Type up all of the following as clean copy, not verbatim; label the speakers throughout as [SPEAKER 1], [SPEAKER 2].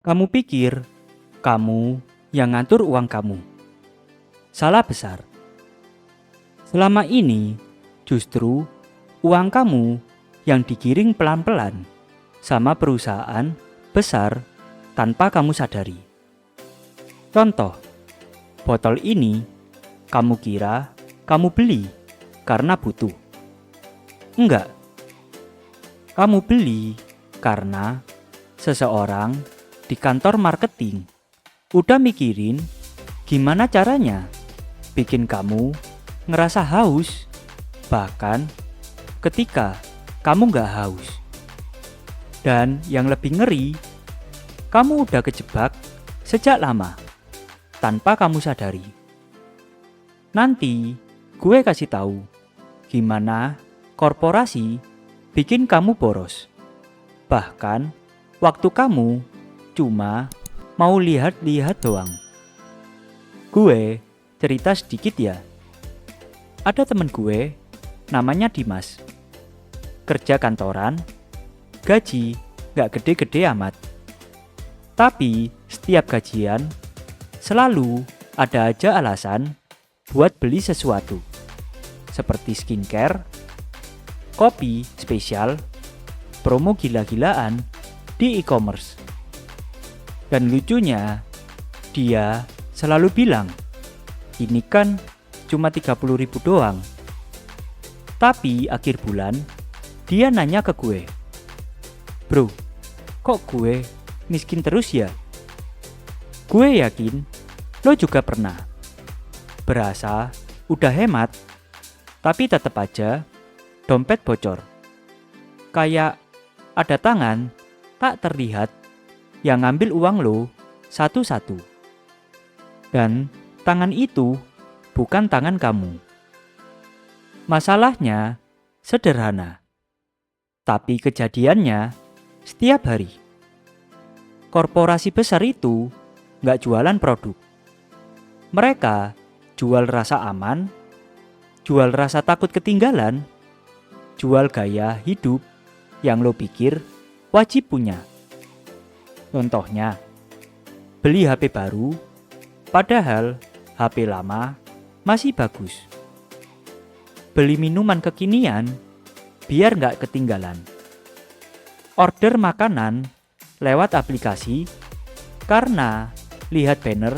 [SPEAKER 1] Kamu pikir kamu yang ngatur uang kamu. Salah besar. Selama ini justru uang kamu yang digiring pelan-pelan sama perusahaan besar tanpa kamu sadari. Contoh, botol ini kamu kira kamu beli karena butuh. Enggak. Kamu beli karena seseorang di kantor marketing udah mikirin gimana caranya bikin kamu ngerasa haus, bahkan ketika kamu nggak haus. Dan yang lebih ngeri, kamu udah kejebak sejak lama tanpa kamu sadari. Nanti gue kasih tahu gimana korporasi bikin kamu boros. Bahkan waktu kamu cuma mau lihat-lihat doang. Gue cerita sedikit ya. Ada temen gue, namanya Dimas. Kerja kantoran, gaji gak gede-gede amat. Tapi setiap gajian, selalu ada aja alasan buat beli sesuatu. Seperti skincare, kopi spesial, promo gila-gilaan di e-commerce. Dan lucunya, dia selalu bilang, ini kan cuma 30.000 doang. Tapi akhir bulan, dia nanya ke gue, bro, kok gue miskin terus ya? Gue yakin lo juga pernah. Berasa udah hemat, tapi tetap aja dompet bocor. Kayak ada tangan tak terlihat yang ngambil uang lo satu-satu. Dan tangan itu bukan tangan kamu. Masalahnya sederhana, tapi kejadiannya setiap hari. Korporasi besar itu nggak jualan produk. Mereka jual rasa aman, jual rasa takut ketinggalan, jual gaya hidup yang lo pikir wajib punya. Contohnya, beli HP baru, padahal HP lama masih bagus. Beli minuman kekinian, biar nggak ketinggalan. Order makanan lewat aplikasi, karena lihat banner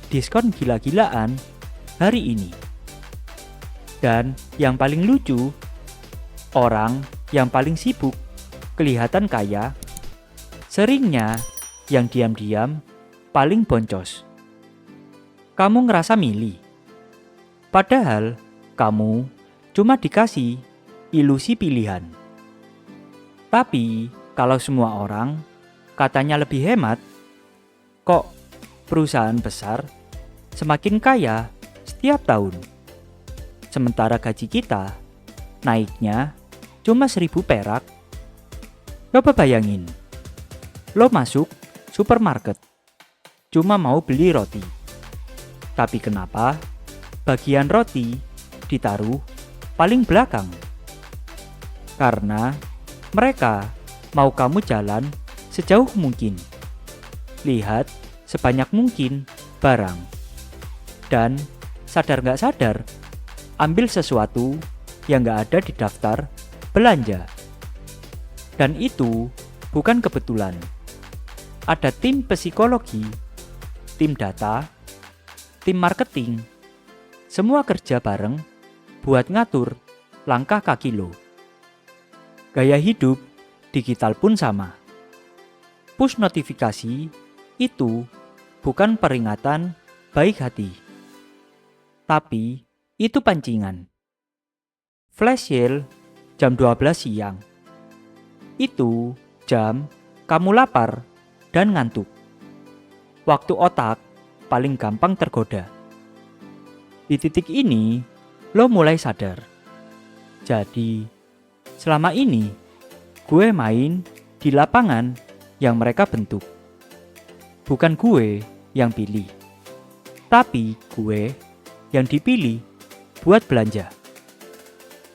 [SPEAKER 1] diskon gila-gilaan hari ini. Dan yang paling lucu, orang yang paling sibuk kelihatan kaya, seringnya yang diam-diam paling boncos. Kamu ngerasa milih, padahal kamu cuma dikasih ilusi pilihan. Tapi kalau semua orang katanya lebih hemat, kok perusahaan besar semakin kaya setiap tahun? Sementara gaji kita naiknya cuma 1.000 perak. Coba bayangin, lo masuk supermarket, cuma mau beli roti. Tapi kenapa bagian roti ditaruh paling belakang? Karena mereka mau kamu jalan sejauh mungkin, lihat sebanyak mungkin barang, dan sadar gak sadar ambil sesuatu yang gak ada di daftar belanja. Dan itu bukan kebetulan. Ada tim psikologi, tim data, tim marketing, semua kerja bareng buat ngatur langkah kaki lo. Gaya hidup digital pun sama. Push notifikasi itu bukan peringatan baik hati, tapi itu pancingan. Flash sale jam 12 siang. Itu jam kamu lapar dan ngantuk. Waktu otak paling gampang tergoda. Di titik ini, lo mulai sadar. Jadi, selama ini gue main di lapangan yang mereka bentuk. Bukan gue yang pilih, tapi gue yang dipilih buat belanja.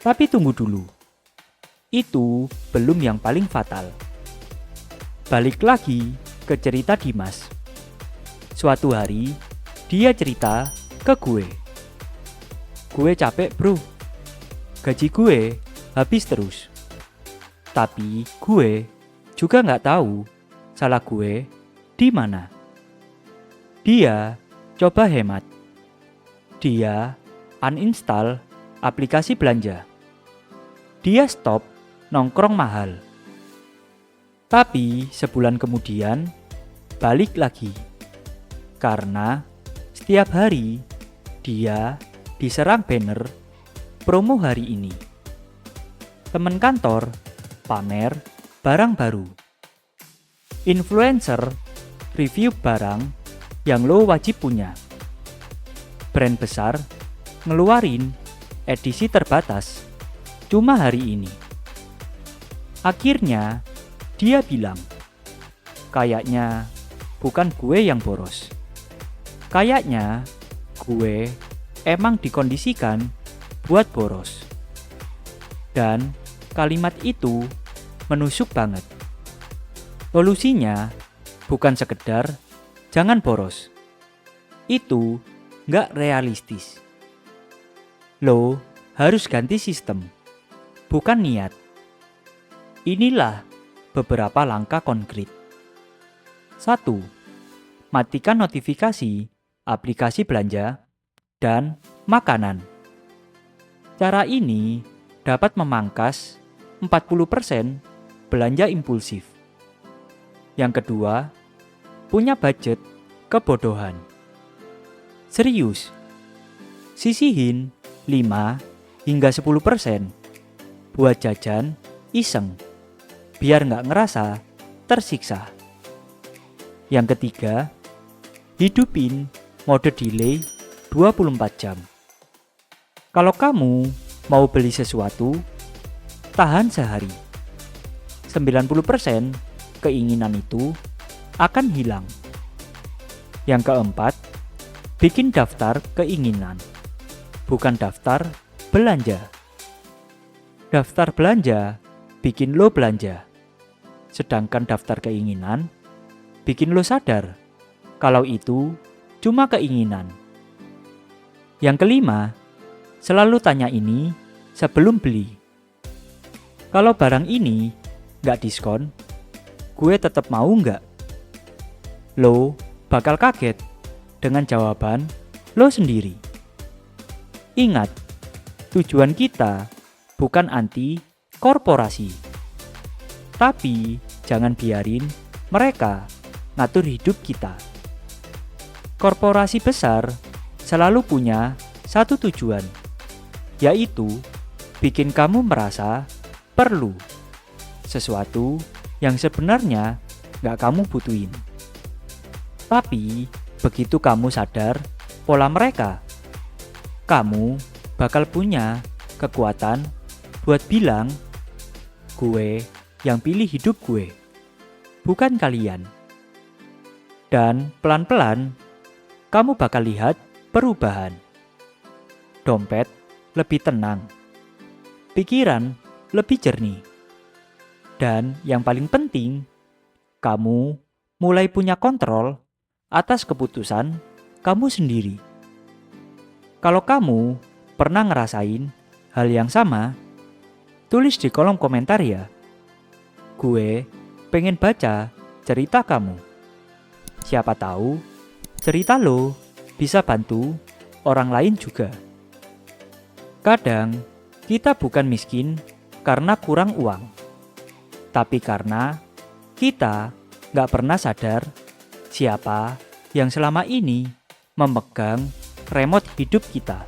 [SPEAKER 1] Tapi tunggu dulu, itu belum yang paling fatal. Balik lagi ke cerita Dimas. Suatu hari, dia cerita ke gue. Gue capek bro, gaji gue habis terus. Tapi gue juga nggak tahu salah gue di mana. Dia coba hemat. Dia uninstall aplikasi belanja. Dia stop nongkrong mahal. Tapi sebulan kemudian balik lagi. Karena setiap hari dia diserang banner promo hari ini. Teman kantor pamer barang baru. Influencer review barang yang lo wajib punya. Brand besar ngeluarin edisi terbatas cuma hari ini. Akhirnya dia bilang, kayaknya bukan gue yang boros. Kayaknya gue emang dikondisikan buat boros. Dan kalimat itu menusuk banget. Solusinya bukan sekedar jangan boros. Itu nggak realistis. Lo harus ganti sistem, bukan niat. Inilah beberapa langkah konkret. 1. Matikan notifikasi aplikasi belanja dan makanan. Cara ini dapat memangkas 40% belanja impulsif. Yang kedua, punya budget kebodohan. Serius, sisihin 5 hingga 10% buat jajan iseng, biar nggak ngerasa tersiksa. Yang ketiga, hidupin mode delay 24 jam. Kalau kamu mau beli sesuatu, tahan sehari. 90% keinginan itu akan hilang. Yang keempat, bikin daftar keinginan, bukan daftar belanja. Daftar belanja bikin lo belanja, sedangkan daftar keinginan bikin lo sadar kalau itu cuma keinginan. Yang kelima, selalu tanya ini sebelum beli. Kalau barang ini nggak diskon, gue tetap mau nggak? Lo bakal kaget dengan jawaban lo sendiri. Ingat, tujuan kita bukan anti korporasi. Tapi jangan biarin mereka ngatur hidup kita. Korporasi besar selalu punya satu tujuan, yaitu bikin kamu merasa perlu sesuatu yang sebenarnya gak kamu butuhin. Tapi begitu kamu sadar pola mereka, kamu bakal punya kekuatan buat bilang, gue yang pilih hidup gue, bukan kalian. Dan pelan-pelan kamu bakal lihat perubahan. Dompet lebih tenang, pikiran lebih jernih. Dan yang paling penting, kamu mulai punya kontrol atas keputusan kamu sendiri. Kalau kamu pernah ngerasain hal yang sama, tulis di kolom komentar ya. Gue pengen baca cerita kamu. Siapa tahu cerita lo bisa bantu orang lain juga. Kadang kita bukan miskin karena kurang uang, tapi karena kita gak pernah sadar siapa yang selama ini memegang remote hidup kita.